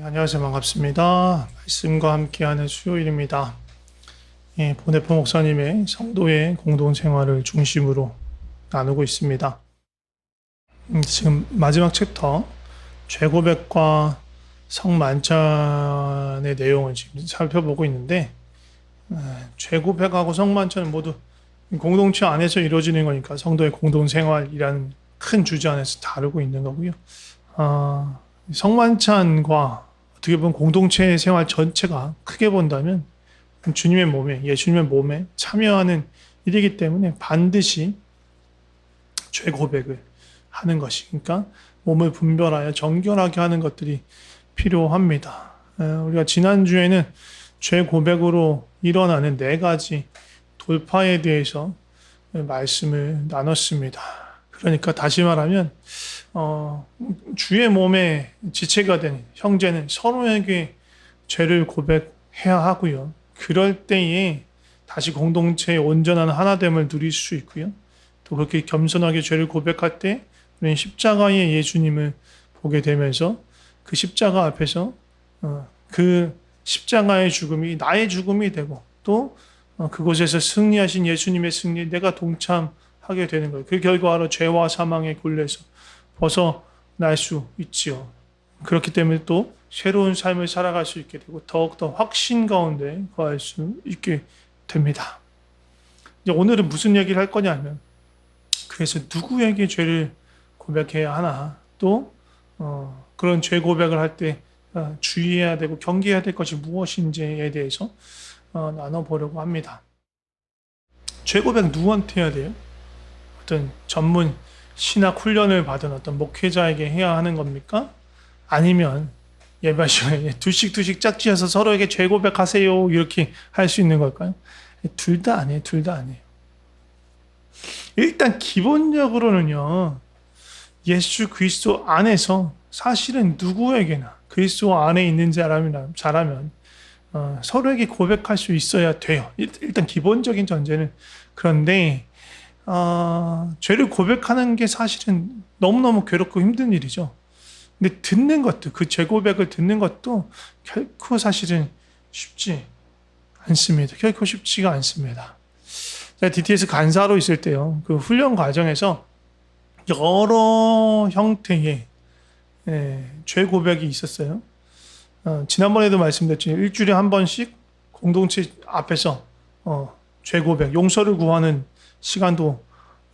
안녕하세요. 반갑습니다. 말씀과 함께하는 수요일입니다. 보네포 목사님의 성도의 공동생활을 중심으로 나누고 있습니다. 지금 마지막 챕터 죄고백과 성만찬의 내용을 지금 살펴보고 있는데, 죄고백하고 성만찬은 모두 공동체 안에서 이루어지는 거니까 성도의 공동생활이라는 큰 주제 안에서 다루고 있는 거고요. 성만찬과 어떻게 보면 공동체 생활 전체가 크게 본다면 주님의 몸에, 예수님의 몸에 참여하는 일이기 때문에 반드시 죄 고백을 하는 것이, 그러니까 몸을 분별하여 정결하게 하는 것들이 필요합니다. 우리가 지난주에는 죄 고백으로 일어나는 4가지 돌파에 대해서 말씀을 나눴습니다. 그러니까 다시 말하면 주의 몸에 지체가 된 형제는 서로에게 죄를 고백해야 하고요. 그럴 때에 다시 공동체의 온전한 하나됨을 누릴 수 있고요. 또 그렇게 겸손하게 죄를 고백할 때 우리는 십자가의 예수님을 보게 되면서 그 십자가 앞에서 그 십자가의 죽음이 나의 죽음이 되고 또 그곳에서 승리하신 예수님의 승리에 내가 동참하게 되는 거예요. 그 결과로 죄와 사망의 굴레에서 벗어날 수 있지요. 그렇기 때문에 또 새로운 삶을 살아갈 수 있게 되고 더욱더 확신 가운데 거할 수 있게 됩니다. 이제 오늘은 무슨 얘기를 할 거냐면, 그래서 누구에게 죄를 고백해야 하나, 또 그런 죄 고백을 할 때 주의해야 되고 경계해야 될 것이 무엇인지에 대해서 나눠보려고 합니다. 죄 고백 누구한테 해야 돼요? 어떤 전문 신학 훈련을 받은 어떤 목회자에게 해야 하는 겁니까? 아니면 예배 시간에 둘씩 짝지어서 서로에게 죄 고백하세요 이렇게 할 수 있는 걸까요? 둘 다 아니에요. 둘 다 아니에요. 일단 기본적으로는요, 예수 그리스도 안에서 사실은 누구에게나 그리스도 안에 있는 사람이라면 서로에게 고백할 수 있어야 돼요. 일단 기본적인 전제는. 그런데 죄를 고백하는 게 사실은 너무너무 괴롭고 힘든 일이죠. 근데 듣는 것도, 그 죄 고백을 듣는 것도 결코 사실은 쉽지 않습니다. 결코 쉽지가 않습니다. 제가 DTS 간사로 있을 때요, 그 훈련 과정에서 여러 형태의 죄 고백이 있었어요. 지난번에도 말씀드렸지만 일주일에 한 번씩 공동체 앞에서 죄 고백, 용서를 구하는 시간도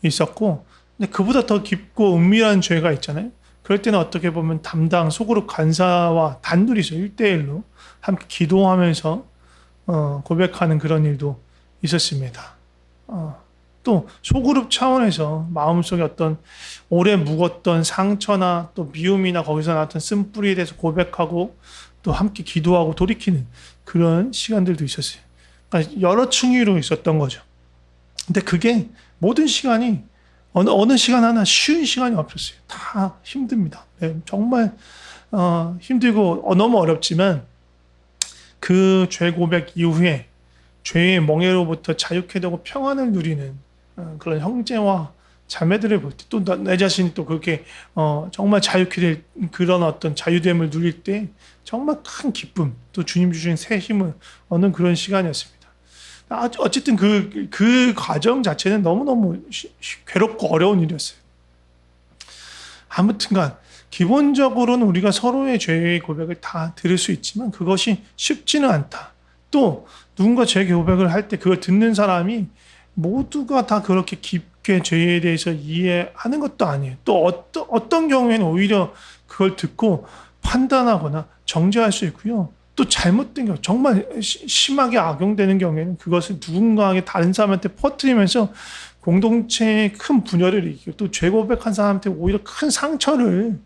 있었고, 근데 그보다 더 깊고 은밀한 죄가 있잖아요. 그럴 때는 어떻게 보면 담당 소그룹 간사와 단둘이서 1대1로 함께 기도하면서 고백하는 그런 일도 있었습니다. 또 소그룹 차원에서 마음속에 어떤 오래 묵었던 상처나 또 미움이나 거기서 나왔던 쓴뿌리에 대해서 고백하고 또 함께 기도하고 돌이키는 그런 시간들도 있었어요. 그러니까 여러 층위로 있었던 거죠. 근데 그게 모든 시간이 어느 시간 하나 쉬운 시간이 없었어요. 다 힘듭니다. 네, 정말 힘들고 너무 어렵지만 그 죄 고백 이후에 죄의 멍에로부터 자유케 되고 평안을 누리는 그런 형제와 자매들을 볼 때, 또 내 자신이 또 그렇게 정말 자유케 될 그런 어떤 자유됨을 누릴 때 정말 큰 기쁨, 또 주님 주신 새 힘을 얻는 그런 시간이었습니다. 어쨌든 그 과정 자체는 너무너무 괴롭고 어려운 일이었어요. 아무튼간 기본적으로는 우리가 서로의 죄의 고백을 다 들을 수 있지만 그것이 쉽지는 않다. 또 누군가 죄의 고백을 할 때 그걸 듣는 사람이 모두가 다 그렇게 깊게 죄에 대해서 이해하는 것도 아니에요. 또 어떤 경우에는 오히려 그걸 듣고 판단하거나 정죄할 수 있고요. 또 잘못된 경우, 정말 심하게 악용되는 경우에는 그것을 누군가에게 다른 사람한테 퍼뜨리면서 공동체에 큰 분열을 일으키고 또 죄 고백한 사람한테 오히려 큰 상처를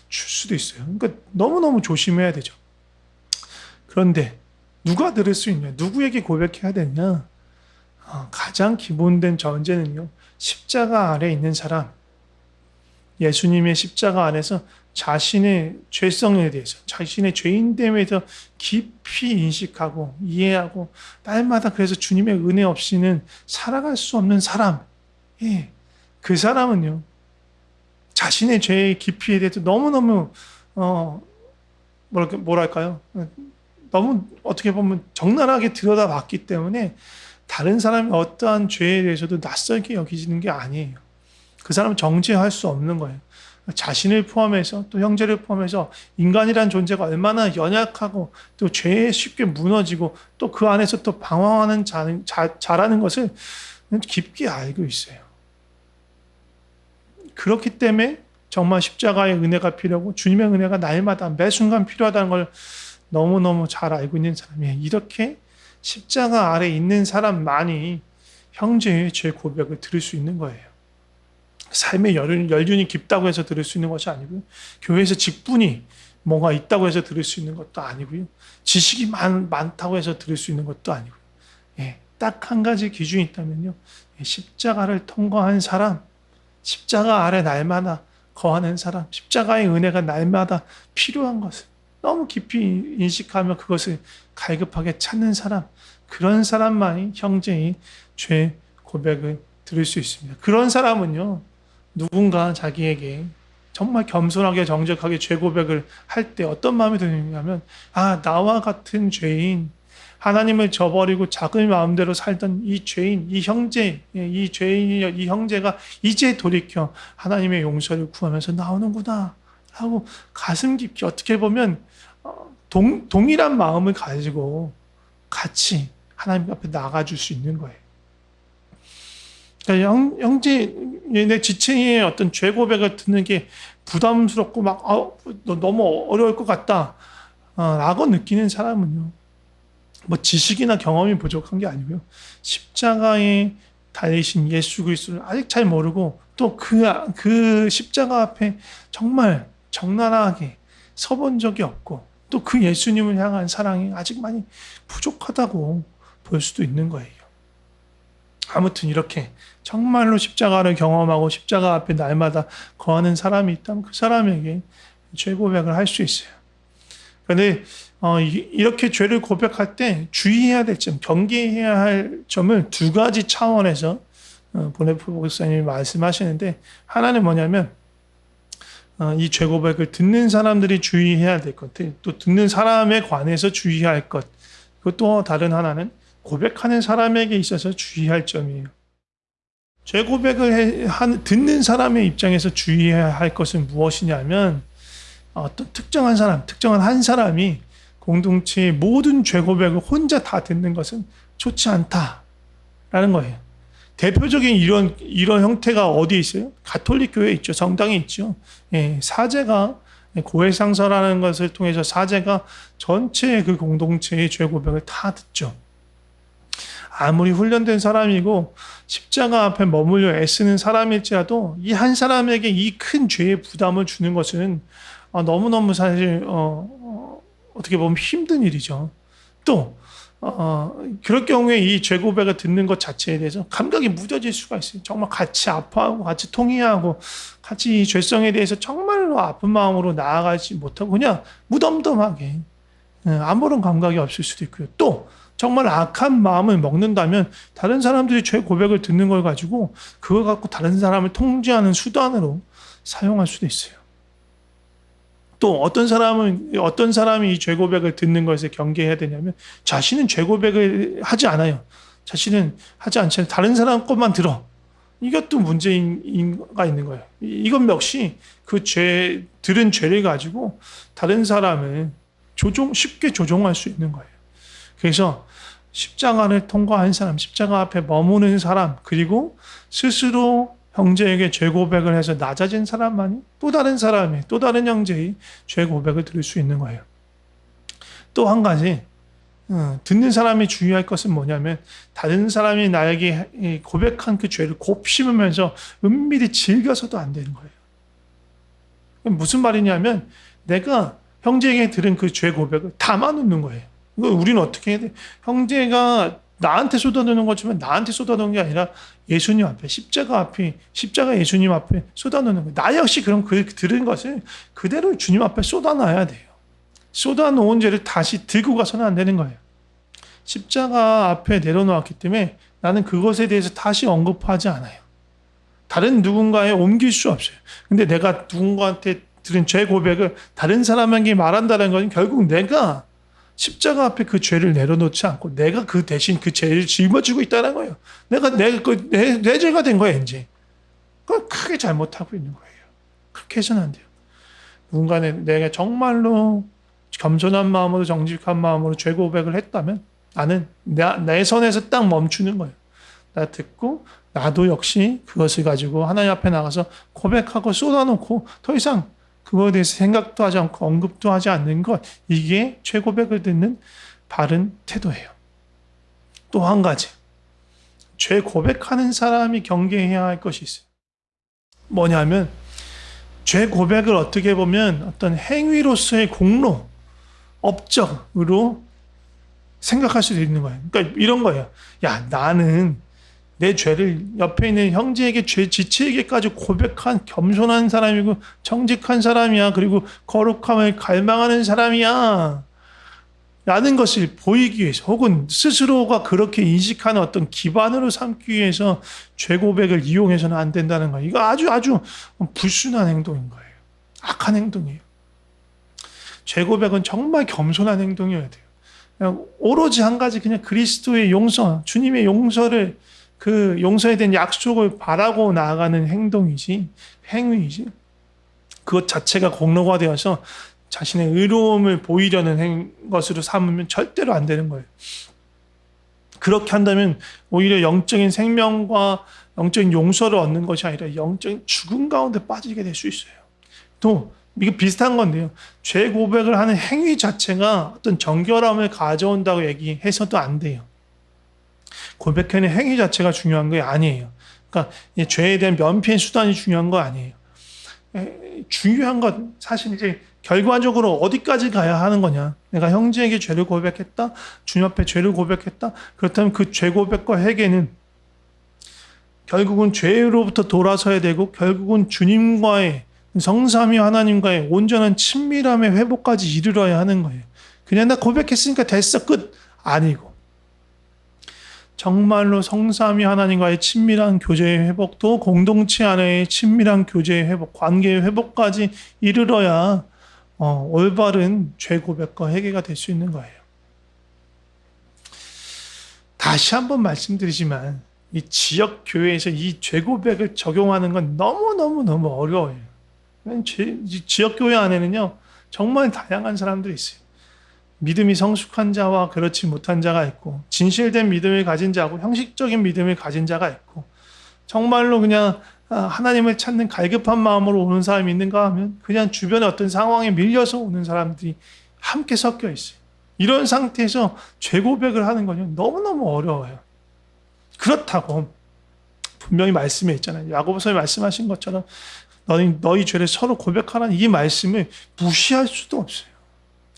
줄 수도 있어요. 그러니까 너무너무 조심해야 되죠. 그런데 누가 들을 수 있냐? 누구에게 고백해야 되냐? 가장 기본된 전제는요, 십자가 아래 있는 사람, 예수님의 십자가 안에서 자신의 죄성에 대해서, 자신의 죄인됨에 대해서 깊이 인식하고 이해하고 날마다 그래서 주님의 은혜 없이는 살아갈 수 없는 사람, 예, 그 사람은요, 자신의 죄의 깊이에 대해서 너무너무 뭐랄까요? 너무 어떻게 보면 적나라하게 들여다봤기 때문에 다른 사람이 어떠한 죄에 대해서도 낯설게 여기지는 게 아니에요. 그 사람은 정죄할 수 없는 거예요. 자신을 포함해서 또 형제를 포함해서 인간이란 존재가 얼마나 연약하고 또 죄에 쉽게 무너지고 또 그 안에서 또 방황하는 자라는 것을 깊게 알고 있어요. 그렇기 때문에 정말 십자가의 은혜가 필요하고 주님의 은혜가 날마다 매 순간 필요하다는 걸 너무너무 잘 알고 있는 사람이에요. 이렇게 십자가 아래 있는 사람만이 형제의 죄 고백을 들을 수 있는 거예요. 삶의 연륜이 깊다고 해서 들을 수 있는 것이 아니고요. 교회에서 직분이 뭐가 있다고 해서 들을 수 있는 것도 아니고요. 지식이 많다고 해서 들을 수 있는 것도 아니고요. 예, 딱 한 가지 기준이 있다면요. 십자가를 통과한 사람, 십자가 아래 날마다 거하는 사람, 십자가의 은혜가 날마다 필요한 것을 너무 깊이 인식하며 그것을 갈급하게 찾는 사람, 그런 사람만이 형제의 죄 고백을 들을 수 있습니다. 그런 사람은요, 누군가 자기에게 정말 겸손하게 정직하게 죄 고백을 할 때 어떤 마음이 드냐면, 나와 같은 죄인, 하나님을 저버리고 작은 마음대로 살던 이 죄인, 이 형제, 이 죄인이 이 형제가 이제 돌이켜 하나님의 용서를 구하면서 나오는구나 하고 가슴 깊이 어떻게 보면 동일한 마음을 가지고 같이 하나님 앞에 나가줄 수 있는 거예요. 그러니까 형제, 내 지체의 어떤 죄 고백을 듣는 게 부담스럽고 너무 어려울 것 같다 라고 느끼는 사람은요, 뭐 지식이나 경험이 부족한 게 아니고요, 십자가에 달리신 예수 그리스도를 아직 잘 모르고 또 그 십자가 앞에 정말 적나라하게 서본 적이 없고 또 그 예수님을 향한 사랑이 아직 많이 부족하다고 볼 수도 있는 거예요. 아무튼 이렇게 정말로 십자가를 경험하고 십자가 앞에 날마다 거하는 사람이 있다면 그 사람에게 죄 고백을 할 수 있어요. 그런데 이렇게 죄를 고백할 때 주의해야 될 점, 경계해야 할 점을 두 가지 차원에서 보네프 목사님이 말씀하시는데, 하나는 뭐냐면 이 죄 고백을 듣는 사람들이 주의해야 될 것, 또 듣는 사람에 관해서 주의해야 할 것, 그리고 또 다른 하나는 고백하는 사람에게 있어서 주의할 점이에요. 죄 고백을 듣는 사람의 입장에서 주의해야 할 것은 무엇이냐면, 어떤 특정한 한 사람이 공동체의 모든 죄 고백을 혼자 다 듣는 것은 좋지 않다라는 거예요. 대표적인 이런 형태가 어디에 있어요? 가톨릭 교회에 있죠. 성당에 있죠. 예, 사제가 고해상서라는 것을 통해서 사제가 전체 그 공동체의 죄 고백을 다 듣죠. 아무리 훈련된 사람이고 십자가 앞에 머물러 애쓰는 사람일지라도 이 한 사람에게 이 큰 죄의 부담을 주는 것은 너무너무 사실 어떻게 보면 힘든 일이죠. 또 그럴 경우에 이 죄 고백을 듣는 것 자체에 대해서 감각이 무뎌질 수가 있어요. 정말 같이 아파하고 같이 통회하고 같이 이 죄성에 대해서 정말로 아픈 마음으로 나아가지 못하고 그냥 무덤덤하게 아무런 감각이 없을 수도 있고요. 또 정말 악한 마음을 먹는다면 다른 사람들이 죄 고백을 듣는 걸 가지고 그걸 갖고 다른 사람을 통제하는 수단으로 사용할 수도 있어요. 또 어떤 사람이 이 죄 고백을 듣는 것에 경계해야 되냐면, 자신은 죄 고백을 하지 않아요. 자신은 하지 않지, 다른 사람 것만 들어. 이것도 문제가 있는 거예요. 이건 역시 들은 죄를 가지고 다른 사람을 쉽게 조종할 수 있는 거예요. 그래서 십자가를 통과한 사람, 십자가 앞에 머무는 사람, 그리고 스스로 형제에게 죄 고백을 해서 낮아진 사람만이 또 다른 형제의 죄 고백을 들을 수 있는 거예요. 또 한 가지, 듣는 사람이 주의할 것은 뭐냐면, 다른 사람이 나에게 고백한 그 죄를 곱씹으면서 은밀히 즐겨서도 안 되는 거예요. 무슨 말이냐면, 내가 형제에게 들은 그 죄 고백을 담아놓는 거예요. 이거 우리는 어떻게 해야 돼? 형제가 나한테 쏟아놓는 거지만 나한테 쏟아놓는 게 아니라 예수님 앞에, 십자가 예수님 앞에 쏟아놓는 거예요. 나 역시 그럼 들은 것을 그대로 주님 앞에 쏟아놔야 돼요. 쏟아놓은 죄를 다시 들고 가서는 안 되는 거예요. 십자가 앞에 내려놓았기 때문에 나는 그것에 대해서 다시 언급하지 않아요. 다른 누군가에 옮길 수 없어요. 근데 내가 누군가한테 들은 죄 고백을 다른 사람에게 말한다는 건 결국 내가 십자가 앞에 그 죄를 내려놓지 않고 내가 그 대신 그 죄를 짊어지고 있다는 거예요. 내 죄가 된 거예요, 이제. 그걸 크게 잘못하고 있는 거예요. 그렇게 해서는 안 돼요. 누군가는 내가 정말로 겸손한 마음으로 정직한 마음으로 죄 고백을 했다면 나는 내 선에서 딱 멈추는 거예요. 나 듣고 나도 역시 그것을 가지고 하나님 앞에 나가서 고백하고 쏟아놓고 더 이상 그거에 대해서 생각도 하지 않고 언급도 하지 않는 것, 이게 죄 고백을 듣는 바른 태도예요. 또 한 가지, 죄 고백하는 사람이 경계해야 할 것이 있어요. 뭐냐면 죄 고백을 어떻게 보면 어떤 행위로서의 공로, 업적으로 생각할 수도 있는 거예요. 그러니까 이런 거예요. 야, 나는 내 죄를 옆에 있는 형제에게 죄 지체에게까지 고백한 겸손한 사람이고 정직한 사람이야. 그리고 거룩함을 갈망하는 사람이야. 라는 것을 보이기 위해서 혹은 스스로가 그렇게 인식하는 어떤 기반으로 삼기 위해서 죄 고백을 이용해서는 안 된다는 거예요. 이거 아주 불순한 행동인 거예요. 악한 행동이에요. 죄 고백은 정말 겸손한 행동이어야 돼요. 그냥 오로지 한 가지 그냥 그리스도의 용서, 주님의 용서를 그 용서에 대한 약속을 바라고 나아가는 행동이지 행위이지 그것 자체가 공로가 되어서 자신의 의로움을 보이려는 것으로 삼으면 절대로 안 되는 거예요. 그렇게 한다면 오히려 영적인 생명과 영적인 용서를 얻는 것이 아니라 영적인 죽음 가운데 빠지게 될 수 있어요. 또 이게 비슷한 건데요. 죄 고백을 하는 행위 자체가 어떤 정결함을 가져온다고 얘기해서도 안 돼요. 고백하는 행위 자체가 중요한 게 아니에요. 그러니까 죄에 대한 면피의 수단이 중요한 거 아니에요. 중요한 건 사실 이제 결과적으로 어디까지 가야 하는 거냐. 내가 형제에게 죄를 고백했다. 주님 앞에 죄를 고백했다. 그렇다면 그 죄 고백과 회개는 결국은 죄로부터 돌아서야 되고 결국은 주님과의 성삼위 하나님과의 온전한 친밀함의 회복까지 이르러야 하는 거예요. 그냥 나 고백했으니까 됐어 끝 아니고 정말로 성삼위 하나님과의 친밀한 교제의 회복도 공동체 안의 친밀한 교제의 회복, 관계의 회복까지 이르러야 올바른 죄 고백과 회개가 될 수 있는 거예요. 다시 한번 말씀드리지만 이 지역 교회에서 이 죄 고백을 적용하는 건 너무 어려워요. 지역 교회 안에는요 정말 다양한 사람들이 있어요. 믿음이 성숙한 자와 그렇지 못한 자가 있고 진실된 믿음을 가진 자고 형식적인 믿음을 가진 자가 있고 정말로 그냥 하나님을 찾는 갈급한 마음으로 오는 사람이 있는가 하면 그냥 주변의 어떤 상황에 밀려서 오는 사람들이 함께 섞여 있어요. 이런 상태에서 죄 고백을 하는 건 너무너무 어려워요. 그렇다고 분명히 말씀에 있잖아요. 야고보서에 말씀하신 것처럼 너희 죄를 서로 고백하라는 이 말씀을 무시할 수도 없어요.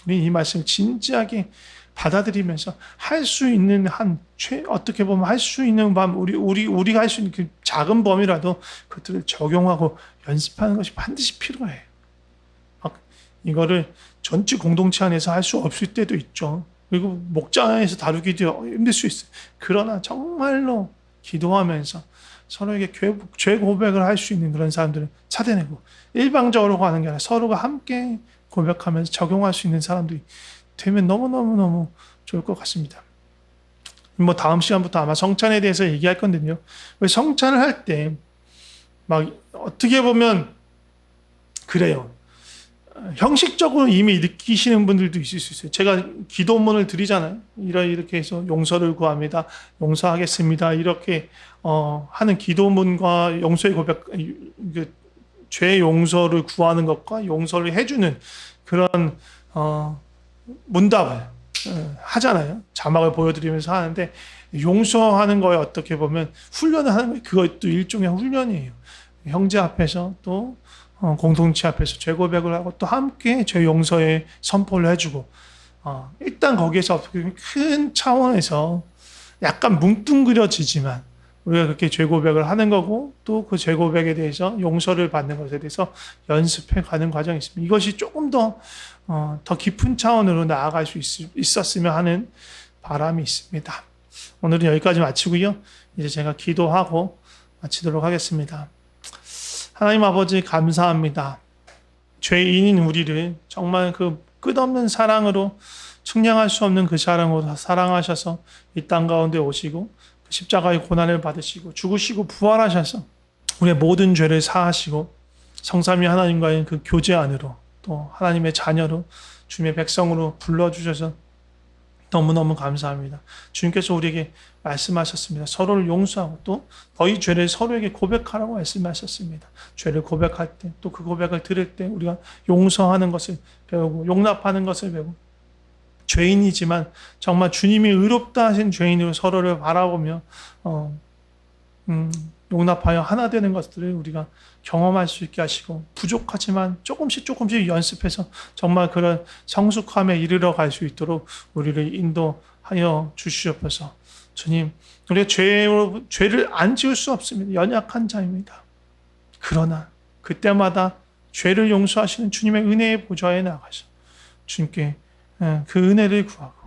우리 이 말씀을 진지하게 받아들이면서 할 수 있는 어떻게 보면 할 수 있는 우리가 할 수 있는 그 작은 범위라도 그것들을 적용하고 연습하는 것이 반드시 필요해요. 이거를 전체 공동체 안에서 할 수 없을 때도 있죠. 그리고 목장에서 다루기도 힘들 수 있어요. 그러나 정말로 기도하면서 서로에게 죄 고백을 할 수 있는 그런 사람들을 찾아내고 일방적으로 가는 게 아니라 서로가 함께 고백하면서 적용할 수 있는 사람들이 되면 너무 좋을 것 같습니다. 다음 시간부터 아마 성찬에 대해서 얘기할 건데요. 왜 성찬을 할 때 막 어떻게 보면 그래요. 형식적으로 이미 느끼시는 분들도 있을 수 있어요. 제가 기도문을 드리잖아요. 이렇게 해서 용서를 구합니다. 용서하겠습니다. 이렇게 하는 기도문과 용서의 고백, 죄 용서를 구하는 것과 용서를 해주는 그런 문답을 하잖아요. 자막을 보여드리면서 하는데 용서하는 거에 어떻게 보면 훈련을 하는 거예요. 그것도 일종의 훈련이에요. 형제 앞에서 또 공동체 앞에서 죄 고백을 하고 또 함께 죄 용서의 선포를 해주고 일단 거기에서 어떻게 보면 큰 차원에서 약간 뭉뚱그려지지만 우리가 그렇게 죄 고백을 하는 거고 또 그 죄 고백에 대해서 용서를 받는 것에 대해서 연습해 가는 과정이 있습니다. 이것이 조금 더 깊은 차원으로 나아갈 수 있었으면 하는 바람이 있습니다. 오늘은 여기까지 마치고요. 이제 제가 기도하고 마치도록 하겠습니다. 하나님 아버지 감사합니다. 죄인인 우리를 정말 그 끝없는 사랑으로 측량할 수 없는 그 사랑으로 사랑하셔서 이 땅 가운데 오시고 그 십자가의 고난을 받으시고 죽으시고 부활하셔서 우리의 모든 죄를 사하시고 성삼위 하나님과의 그 교제 안으로 또 하나님의 자녀로 주님의 백성으로 불러주셔서 너무너무 감사합니다. 주님께서 우리에게 말씀하셨습니다. 서로를 용서하고 또 너희 죄를 서로에게 고백하라고 말씀하셨습니다. 죄를 고백할 때 또 그 고백을 들을 때 우리가 용서하는 것을 배우고 용납하는 것을 배우고 죄인이지만 정말 주님이 의롭다 하신 죄인으로 서로를 바라보며 용납하여 하나 되는 것들을 우리가 경험할 수 있게 하시고 부족하지만 조금씩 연습해서 정말 그런 성숙함에 이르러 갈 수 있도록 우리를 인도하여 주시옵소서. 주님, 우리가 죄를 안 지을 수 없습니다. 연약한 자입니다. 그러나 그때마다 죄를 용서하시는 주님의 은혜의 보좌에 나가서 주님께 그 은혜를 구하고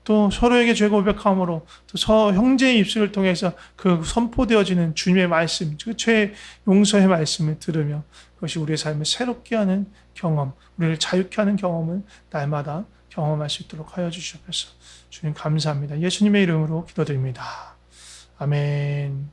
또 서로에게 죄 고백함으로 또 형제의 입술을 통해서 그 선포되어지는 주님의 말씀, 그 죄 용서의 말씀을 들으며 그것이 우리의 삶을 새롭게 하는 경험, 우리를 자유케 하는 경험을 날마다 경험할 수 있도록 하여 주시옵소서. 주님 감사합니다. 예수님의 이름으로 기도드립니다. 아멘.